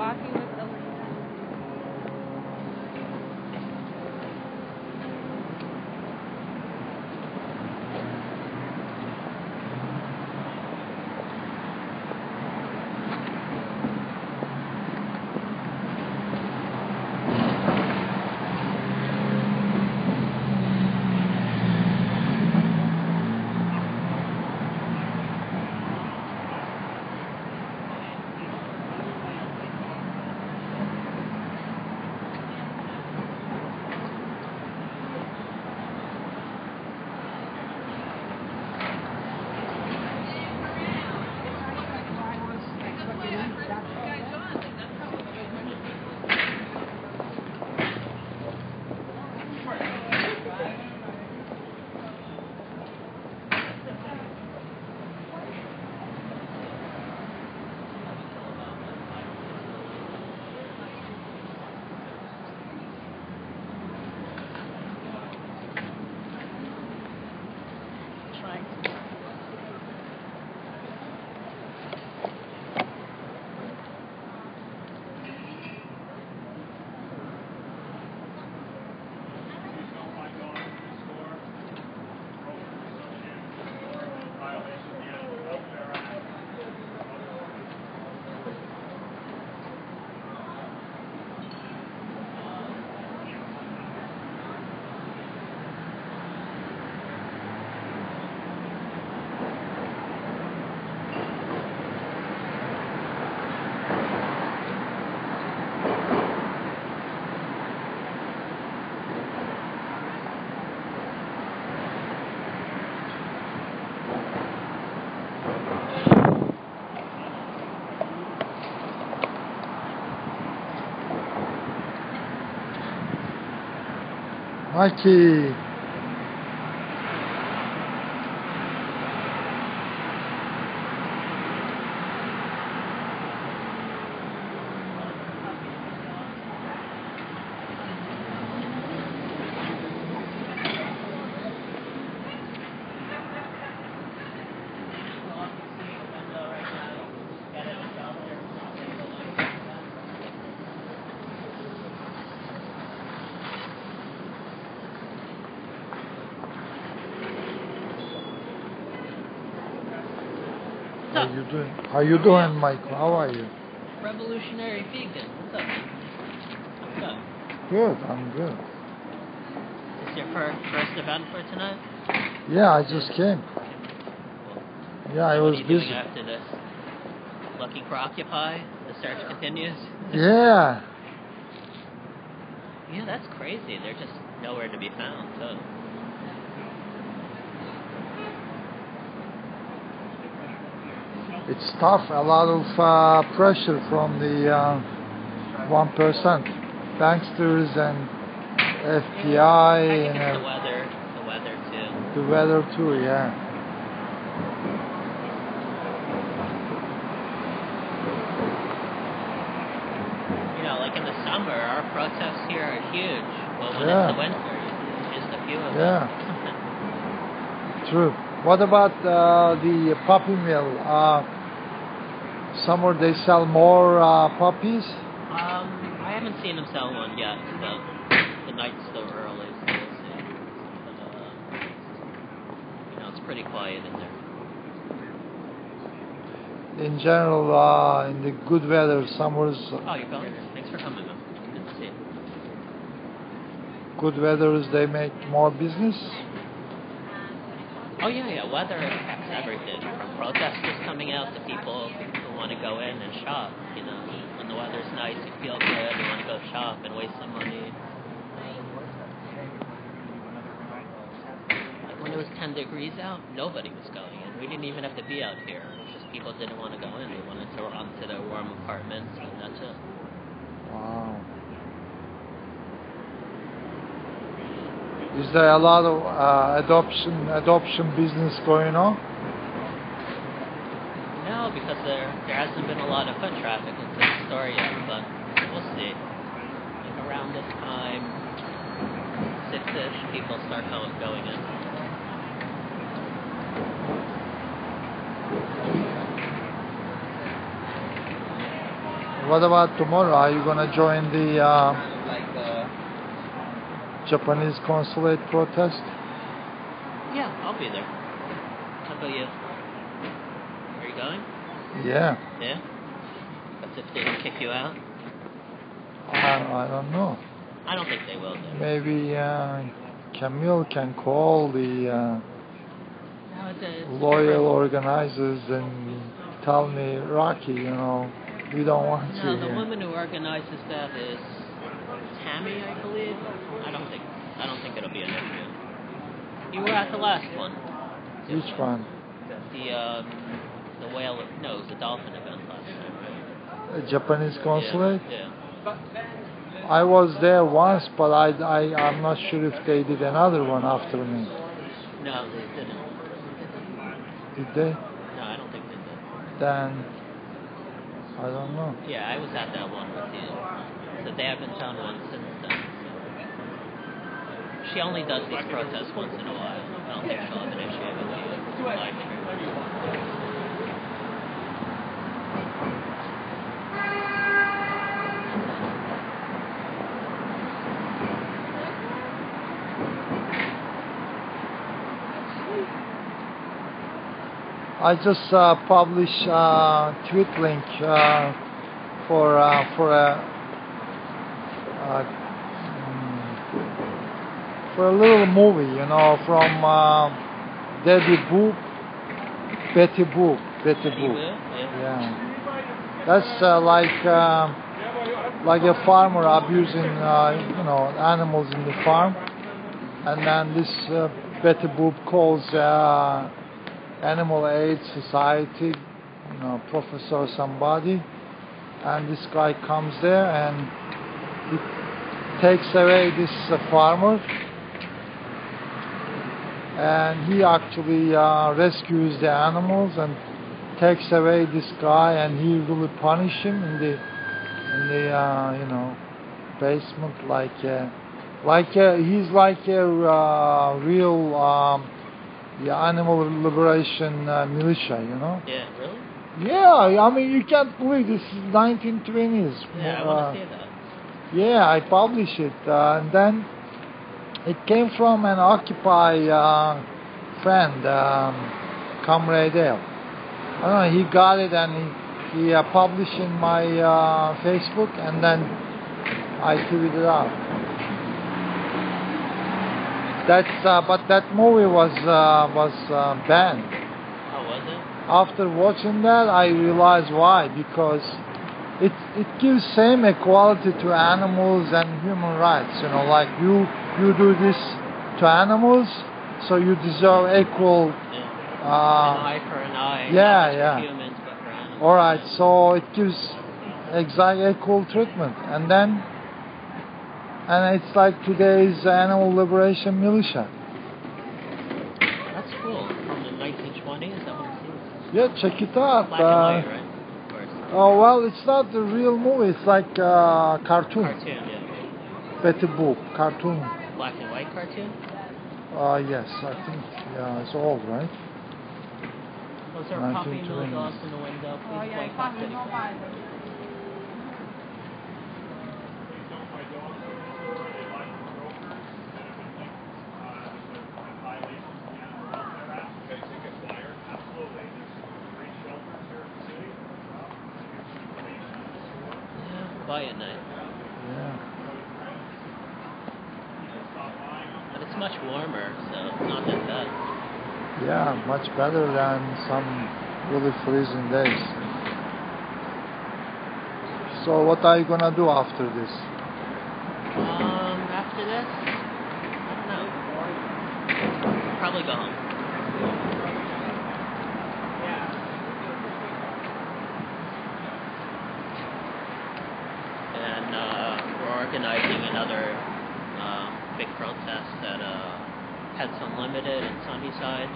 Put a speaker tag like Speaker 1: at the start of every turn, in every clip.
Speaker 1: walking with the
Speaker 2: Mikey. How you doing, Michael? How are you?
Speaker 3: Revolutionary vegan. What's up? What's up?
Speaker 2: Good, I'm good.
Speaker 3: Is this your first event for tonight?
Speaker 2: Yeah, I just came.
Speaker 3: Cool.
Speaker 2: Yeah, I was
Speaker 3: busy. What are you
Speaker 2: busy.
Speaker 3: doing after this? Looking for Occupy? The search continues?
Speaker 2: Yeah.
Speaker 3: Yeah, that's crazy. They're just nowhere to be found. So.
Speaker 2: It's tough, a lot of pressure from the 1%, banksters and FBI.
Speaker 3: I think it's the weather too.
Speaker 2: The weather too, yeah.
Speaker 3: You know, like in the summer, our protests here are huge. But when
Speaker 2: Yeah.
Speaker 3: it's the winter, it's just a few of
Speaker 2: Yeah.
Speaker 3: them.
Speaker 2: True. What about the puppy mill? Somewhere they sell more puppies?
Speaker 3: I haven't seen them sell one yet, but the night's still early, so we'll see. But, you know, it's pretty quiet in there.
Speaker 2: In general, in the good weather, summers.
Speaker 3: Oh, you're going? Thanks for coming, man. Good to see you.
Speaker 2: Good weathers, they make more business.
Speaker 3: Oh yeah, weather affects everything. From protesters coming out to people who want to go in and shop. You know, when the weather's nice, you feel good. You want to go shop and waste some money. Like when it was 10 degrees out, nobody was going in. We didn't even have to be out here. It's just people didn't want to go in. They wanted to run to their warm apartments, and that's it.
Speaker 2: Wow. Is there a lot of adoption business going on?
Speaker 3: No, because there hasn't been a lot of foot traffic into the store yet, but we'll see. Like around this time, 6-ish, people start going in.
Speaker 2: What about tomorrow? Are you gonna join the Japanese consulate protest?
Speaker 3: Yeah, I'll be there. How about you? Are you going?
Speaker 2: Yeah.
Speaker 3: Yeah? What's if they kick you out?
Speaker 2: I don't know.
Speaker 3: I don't think they will, though.
Speaker 2: Maybe Camille can call the
Speaker 3: No, it's
Speaker 2: loyal organizers and tell me, Rocky, we don't want
Speaker 3: No,
Speaker 2: you
Speaker 3: the
Speaker 2: here.
Speaker 3: woman who organizes that is Tammy, I believe. I don't think it'll be an issue. You were at the last one.
Speaker 2: Which one?
Speaker 3: The whale. No, it was the dolphin event last time, right?
Speaker 2: Japanese consulate?
Speaker 3: Yeah.
Speaker 2: I was there once, but I'm not sure if they did another one after me.
Speaker 3: No, they didn't.
Speaker 2: Did they?
Speaker 3: No, I don't think they did.
Speaker 2: Then, I don't know.
Speaker 3: Yeah, I was at that one with you. So they haven't done one since then. So. She only does these protests once in a while. I don't think she'll have an issue with the live stream.
Speaker 2: I just published tweet link for a little movie, from Betty Boop. Yeah. That's like a farmer abusing animals in the farm, and then this Betty Boop calls Animal Aid Society, professor somebody, and this guy comes there and he takes away this farmer, and he actually rescues the animals and takes away this guy, and he really punish him in the basement, he's like a real animal liberation militia,
Speaker 3: Yeah, really?
Speaker 2: Yeah, I mean, you can't believe this is 1920s.
Speaker 3: Yeah, I want to see that.
Speaker 2: Yeah, I published it, and then it came from an Occupy friend, Comrade Dale. I don't know, he got it and he published in my Facebook, and then I tweeted it out. But that movie was banned.
Speaker 3: Oh, was it?
Speaker 2: After watching that, I realized why. Because it gives same equality to animals and human rights. Like you do this to animals, so you deserve equal.
Speaker 3: An eye for an eye.
Speaker 2: Yeah,
Speaker 3: not for humans, but for animals.
Speaker 2: All right, so it gives exact equal treatment, and it's like today's animal liberation militia.
Speaker 3: That's cool. From the 1920s, is that what it is?
Speaker 2: Yeah, check it out.
Speaker 3: Black and white, right? Of course.
Speaker 2: Oh, well, it's not the real movie. It's like cartoon.
Speaker 3: Cartoon, yeah.
Speaker 2: Betty Boop, cartoon.
Speaker 3: Black and white cartoon?
Speaker 2: Yes, I think, it's old, right?
Speaker 3: Was there puppy noodles in the window? Please wake up. Quiet night.
Speaker 2: Yeah.
Speaker 3: But it's much warmer, so it's not that bad.
Speaker 2: Yeah, much better than some really freezing days. So what are you gonna do after this?
Speaker 3: After this, I don't know. Probably go home. Organizing another big protest at Pets Unlimited in Sunnyside.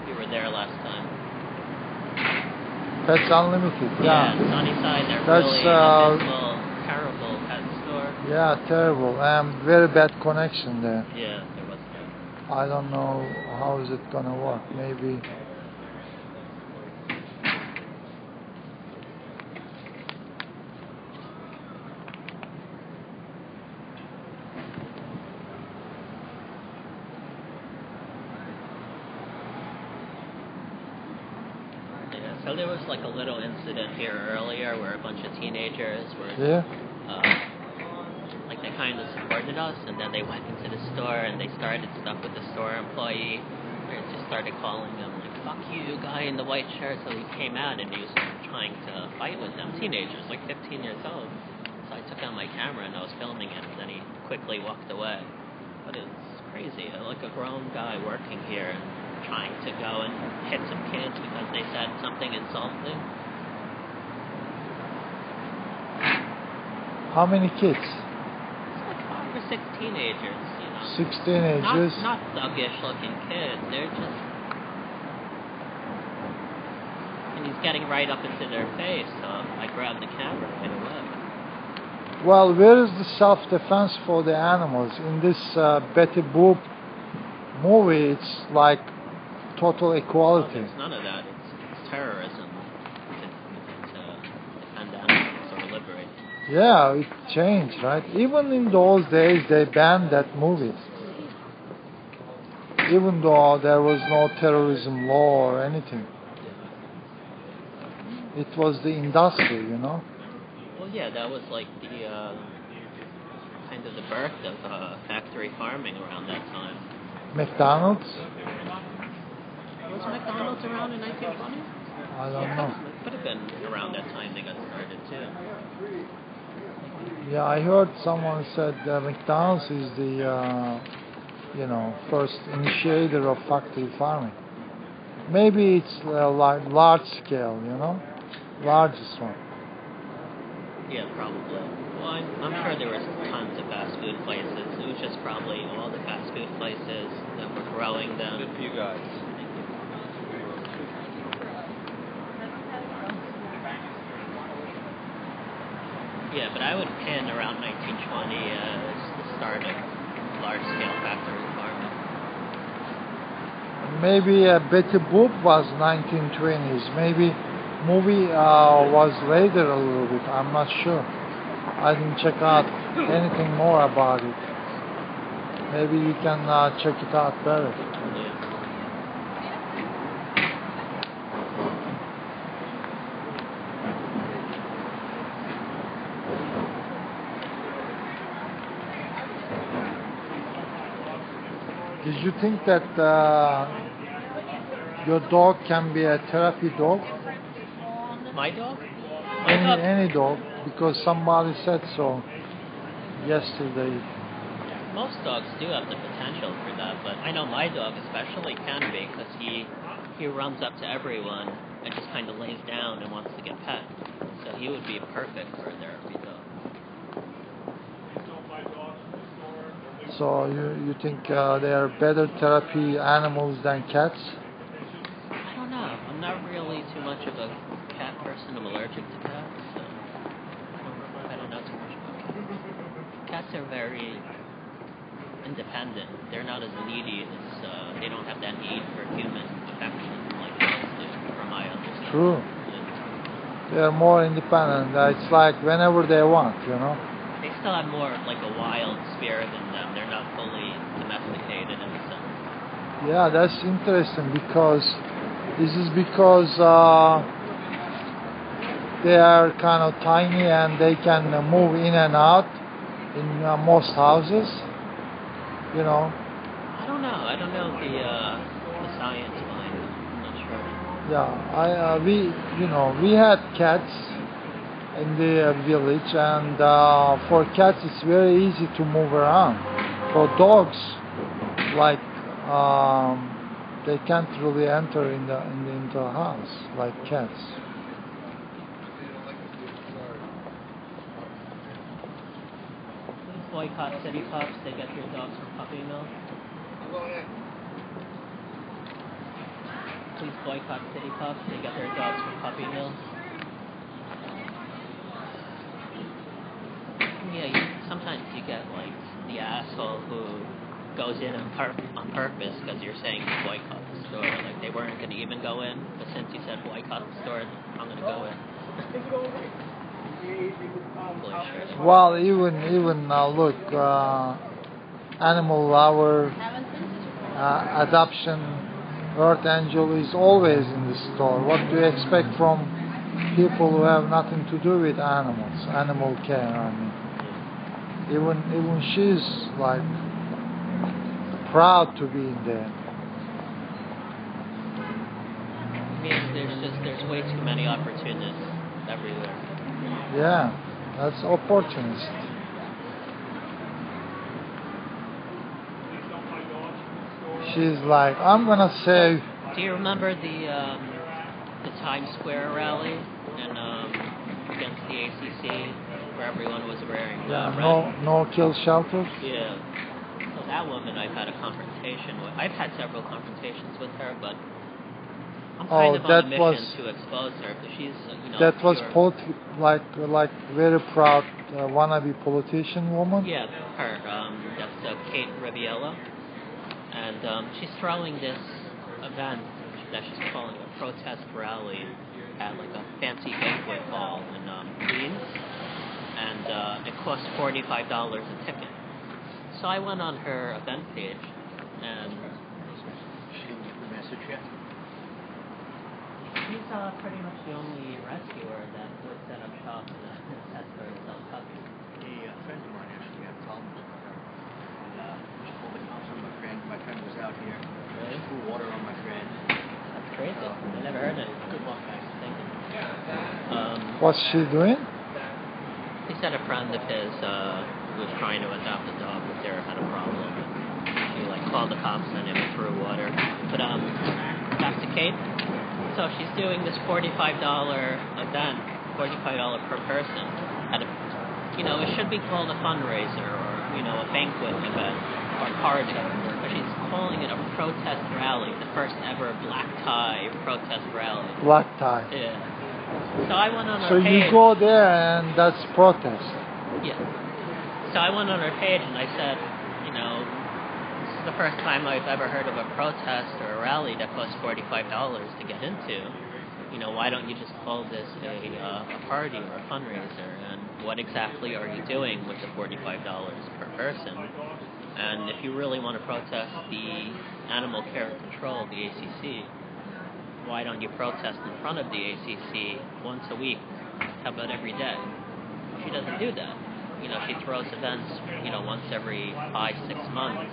Speaker 3: You were there last time.
Speaker 2: Pets Unlimited,
Speaker 3: yeah. Sunnyside, they're
Speaker 2: that's
Speaker 3: really abysmal, terrible pet store.
Speaker 2: Yeah, terrible. Very bad connection there.
Speaker 3: Yeah, there was that.
Speaker 2: I don't know how is it gonna work. Maybe.
Speaker 3: So there was like a little incident here earlier where a bunch of teenagers were, like they kind of supported us, and then they went into the store and they started stuff with the store employee. They just started calling him like, "Fuck you, guy in the white shirt." So he came out and he was trying to fight with them, teenagers, like 15 years old. So I took out my camera and I was filming him, and then he quickly walked away. But it's crazy, like a grown guy working here and trying to go and hit some kids because they said something insulting.
Speaker 2: How many kids?
Speaker 3: It's like 5 or 6 teenagers, you know.
Speaker 2: 6 teenagers.
Speaker 3: Not thuggish looking kids. They're just... And he's getting right up into their face, so I grabbed the camera right away.
Speaker 2: Well, where is the self-defense for the animals? In this Betty Boop movie, it's like total equality.
Speaker 3: There's none of that. It's terrorism to defend animals or liberate.
Speaker 2: Yeah, it changed, right? Even in those days, they banned that movie. Even though there was no terrorism law or anything. It was the industry, you know?
Speaker 3: Well, yeah, that was like the kind of the birth of factory farming around that time.
Speaker 2: McDonald's?
Speaker 3: Was McDonald's around in 1920?
Speaker 2: I don't know.
Speaker 3: It could have been around that time they got started too.
Speaker 2: Yeah, I heard someone said McDonald's is the, first initiator of factory farming. Maybe it's like large scale, largest one.
Speaker 3: Yeah, probably. Well, I'm sure there was tons of fast food places. It was just probably all the fast food places that were growing them.
Speaker 1: Good for you guys.
Speaker 3: Yeah, but I would pin around 1920 as the start of large-scale factory farming.
Speaker 2: Maybe Betty Boop was 1920s. Maybe movie was later a little bit. I'm not sure. I didn't check out anything more about it. Maybe you can check it out better. Did you think that your dog can be a therapy dog?
Speaker 3: My dog?
Speaker 2: Any dog, because somebody said so yesterday.
Speaker 3: Most dogs do have the potential for that, but I know my dog especially can be, because he runs up to everyone and just kind of lays down and wants to get pet. So he would be perfect for a therapy dog.
Speaker 2: So you think they are better therapy animals than cats?
Speaker 3: I don't know. I'm not really too much of a cat person. I'm allergic to cats, so I don't know too much about cats. Cats are very independent. They're not as needy as they don't have that need for human affection like dogs do, from my understanding.
Speaker 2: True.
Speaker 3: Yeah.
Speaker 2: They are more independent. It's like whenever they want,
Speaker 3: They still have more like a wild spirit in them. They're not fully domesticated in a sense.
Speaker 2: Yeah, that's interesting because they are kind of tiny and they can move in and out in most houses.
Speaker 3: I don't know. I don't know the science behind it. I'm not sure.
Speaker 2: Yeah, we had cats in the village, and for cats it's very easy to move around. For dogs, like they can't really enter into a house like cats.
Speaker 3: Please boycott city pups. They get your dogs for puppy milk. Please boycott city pups. They get their dogs for puppy milk. Yeah, sometimes you get like the asshole who goes in on purpose because you're saying to boycott the store. Like they weren't going to even go in, but since you said boycott the store, I'm going to go in.
Speaker 2: Well, even look, animal lover, adoption Earth Angel is always in the store. What do you expect from people who have nothing to do with animals, animal care? I mean, even she's like proud to be in there.
Speaker 3: I mean, there's way too many opportunists everywhere.
Speaker 2: Yeah, that's opportunist. She's like, I'm gonna say.
Speaker 3: Do you remember the Times Square rally and against the ACC, where everyone was wearing red?
Speaker 2: No kill shelters?
Speaker 3: Yeah. So that woman I've had a confrontation with. I've had several confrontations with her, but I'm kind of on a mission to expose her because she's,
Speaker 2: That was like very proud wannabe politician woman?
Speaker 3: Yeah, her. That's Kate Riviello. And she's throwing this event that she's calling a protest rally at like a fancy banquet hall in Queens, and it costs $45 a ticket. So I went on her event page, and
Speaker 1: she didn't get the message yet.
Speaker 3: She's pretty much the only rescuer that would set up shop in a test for herself puppies.
Speaker 1: A friend of mine actually had problems with her. And she pulled the cops on my friend. My friend was out here.
Speaker 3: Really?
Speaker 1: Threw water on my friend.
Speaker 3: That's crazy. I never heard of it.
Speaker 1: Good luck, guys.
Speaker 3: Thank you.
Speaker 2: What's she doing?
Speaker 3: He said a friend of his was trying to adopt a dog, but they had a problem. And he called the cops on him and threw water. But back to Kate. So she's doing this $45 event, $45 per person. At a, it should be called a fundraiser or a banquet event or party, but she's calling it a protest rally, the first ever black tie protest rally.
Speaker 2: Black tie.
Speaker 3: Yeah. So I went on her
Speaker 2: So
Speaker 3: page.
Speaker 2: you go there and that's protest.
Speaker 3: Yeah. So I went on her page and I said, this is the first time I've ever heard of a protest or a rally that costs $45 to get into. Why don't you just call this a party or a fundraiser? And what exactly are you doing with the $45 per person? And if you really want to protest the Animal Care and Control, the ACC, why don't you protest in front of the ACC once a week? How about every day? She doesn't do that. She throws events, once every 5-6 months.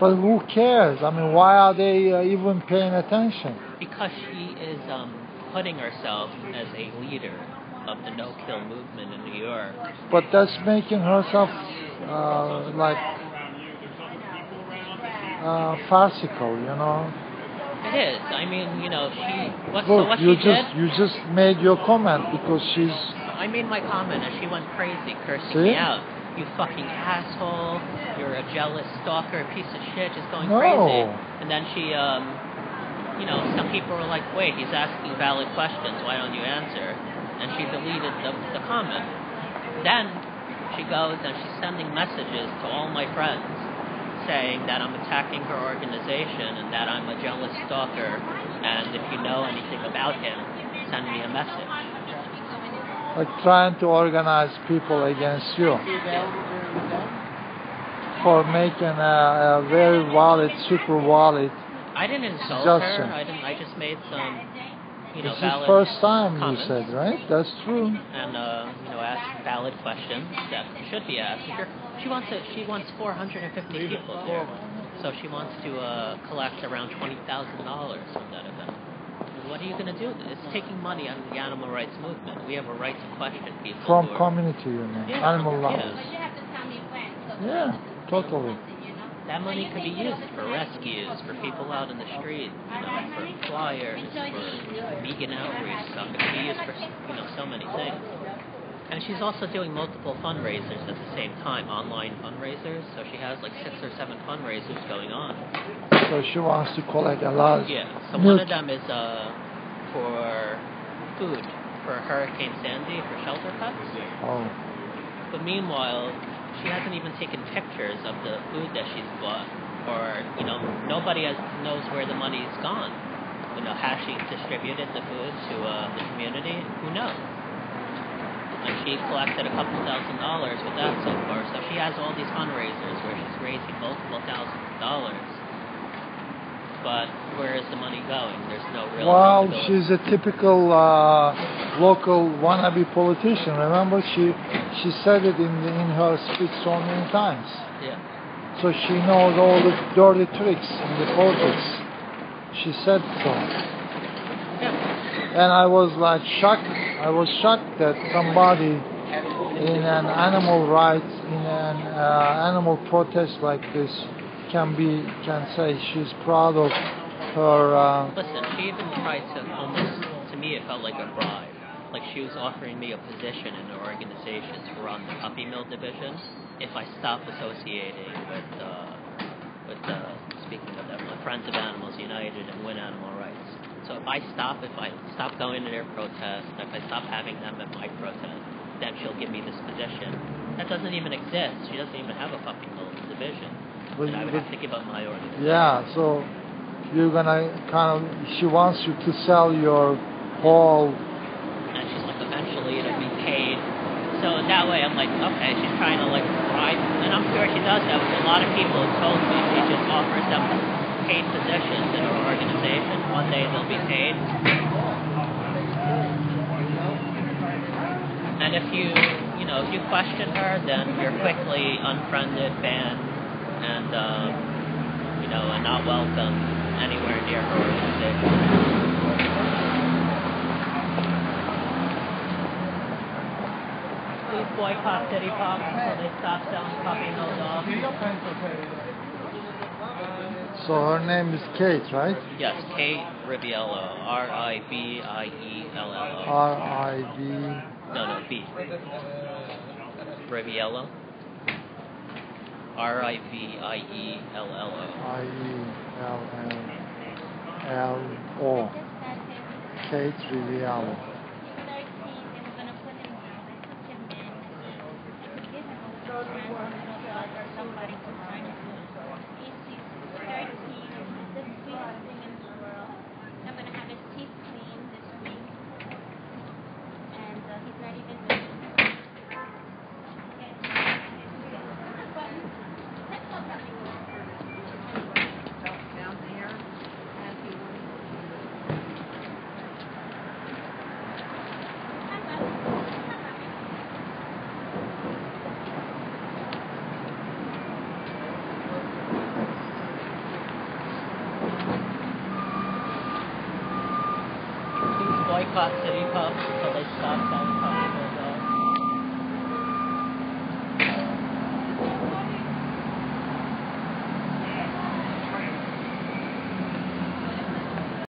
Speaker 2: But who cares? I mean, why are they even paying attention?
Speaker 3: Because she is putting herself as a leader of the no-kill movement in New York.
Speaker 2: But that's making herself farcical,
Speaker 3: It is. I mean,
Speaker 2: Look, you just made your comment because she's...
Speaker 3: I made my comment and she went crazy, cursing me out. You fucking asshole. You're a jealous stalker, piece of shit, just going crazy. And then she, some people were like, wait, he's asking valid questions, why don't you answer? And she deleted the comment. Then she goes and she's sending messages to all my friends saying that I'm attacking her organization and that I'm a jealous stalker, and if you know anything about him, send me a message.
Speaker 2: Like trying to organize people against you for making a very valid, super valid.
Speaker 3: I didn't insult her. I just made some,
Speaker 2: This
Speaker 3: valid
Speaker 2: is first time
Speaker 3: comments.
Speaker 2: you said, right? That's true.
Speaker 3: And asked valid questions that should be asked. She wants 450 people there, so she wants to collect around $20,000 from that event. What are you going to do? It's taking money out of the animal rights movement. We have a right to question people.
Speaker 2: From community, animal lovers.
Speaker 3: Yeah,
Speaker 2: totally.
Speaker 3: That money could be used for rescues, for people out in the street, for flyers, for vegan outreach stuff. It could be used for, so many things. And she's also doing multiple fundraisers at the same time, online fundraisers. So she has 6 or 7 fundraisers going on.
Speaker 2: So she wants to collect a lot.
Speaker 3: Yeah. So one of them is for food for Hurricane Sandy for shelter cuts.
Speaker 2: Oh.
Speaker 3: But meanwhile, she hasn't even taken pictures of the food that she's bought, or nobody knows where the money's gone. Has she distributed the food to the community? Who knows? And she collected a couple $1,000s with that so far. So she has all these fundraisers where she's raising multiple thousands of dollars. but where is the money going? There's no real
Speaker 2: Well,
Speaker 3: accountability.
Speaker 2: she's a typical local wannabe politician. Remember, she said it in her speech so many times.
Speaker 3: Yeah.
Speaker 2: So she knows all the dirty tricks in the politics. She said so.
Speaker 3: Yeah.
Speaker 2: And I was like shocked. I was shocked that somebody in an animal rights, in an animal protest like this, can say she's proud of her.
Speaker 3: Listen, she even tried to almost, to me, it felt like a bribe. Like she was offering me a position in her organization to run the puppy mill division if I stop associating with speaking of them, the Friends of Animals United and Win Animal Rights. So if I stop going to their protest, if I stop having them at my protest, then she'll give me this position. That doesn't even exist. She doesn't even have a puppy mill division. And I would have to give up my organization.
Speaker 2: Yeah, so you're gonna she wants you to sell your whole.
Speaker 3: And she's like, eventually it'll be paid. So that way I'm like, okay, she's trying to like bribe, and I'm sure she does that with a lot of people who told me she just offers them paid positions in her organization. One day they'll be paid. And if you question her, then you're quickly unfriended, banned, and and not welcome anywhere near her organization. Please boycott City Pop until they stop selling puppy mill dogs.
Speaker 2: So her name is Kate, right?
Speaker 3: Yes, Kate Riviello. Riviello.
Speaker 2: R-I-V.
Speaker 3: No, B. Riviello. Riviello.
Speaker 2: I-E-L-L-O. Kate Riviello.
Speaker 3: Boycott City Pub until they stop selling puppies.